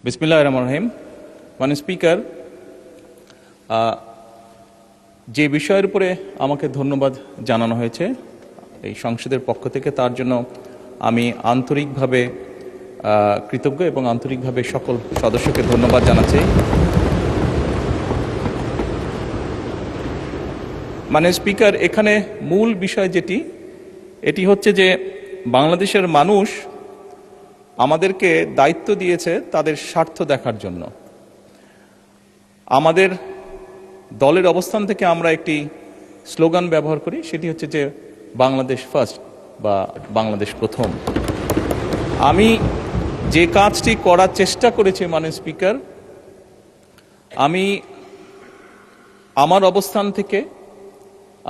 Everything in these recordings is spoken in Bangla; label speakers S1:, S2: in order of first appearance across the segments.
S1: বিসমিল্লাহির রহমানির রহিম। মাননীয় স্পিকার, যে বিষয়ের উপরে আমাকে ধন্যবাদ জানানো হয়েছে এই সংসদের পক্ষ থেকে, তার জন্য আমি আন্তরিকভাবে কৃতজ্ঞ এবং আন্তরিকভাবে সকল সদস্যকে ধন্যবাদ জানাচ্ছি। মাননীয় স্পিকার, এখানে মূল বিষয় এটি হচ্ছে যে বাংলাদেশের মানুষ আমাদেরকে দায়িত্ব দিয়েছে তাদের স্বার্থ দেখার জন্য। আমাদের দলের অবস্থান থেকে আমরা একটি স্লোগান ব্যবহার করি, সেটি হচ্ছে যে বাংলাদেশ ফার্স্ট বা বাংলাদেশ প্রথম। আমি যে কাজটি করার চেষ্টা করেছি মাননীয় স্পিকার, আমি আমার অবস্থান থেকে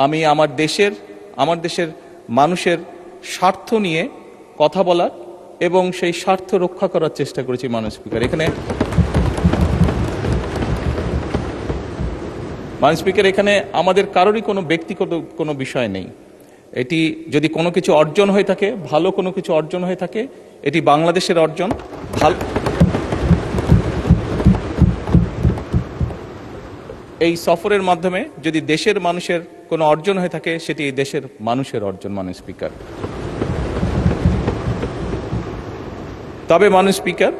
S1: আমি আমার দেশের মানুষের স্বার্থ নিয়ে কথা বলার এবং সেই স্বার্থ রক্ষা করার চেষ্টা করেছি মাননীয় স্পিকার। মাননীয় স্পিকার, এখানে আমাদের কারোরই কোনো ব্যক্তিগত কোনো বিষয় নেই। এটি যদি কোনো কিছু অর্জন হয়ে থাকে, ভালো কোনো কিছু অর্জন হয়ে থাকে, এটি বাংলাদেশের অর্জন। এই সফরের মাধ্যমে যদি দেশের মানুষের কোনো অর্জন হয়ে থাকে, সেটি এই দেশের মানুষের অর্জন মাননীয় স্পিকার। তবে মাননীয় স্পিকার,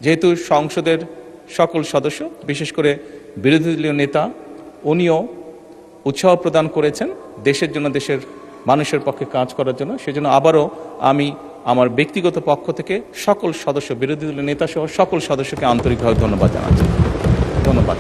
S1: যেহেতু সংসদের সকল সদস্য, বিশেষ করে বিরোধী দলীয় নেতা, উনিও উৎসাহ প্রদান করেছেন দেশের জন্য, দেশের মানুষের পক্ষে কাজ করার জন্য, সেজন্য আবারও আমি আমার ব্যক্তিগত পক্ষ থেকে সকল সদস্য, বিরোধী দলীয় নেতা সহ সকল সদস্যকে আন্তরিকভাবে ধন্যবাদ জানাচ্ছি। ধন্যবাদ।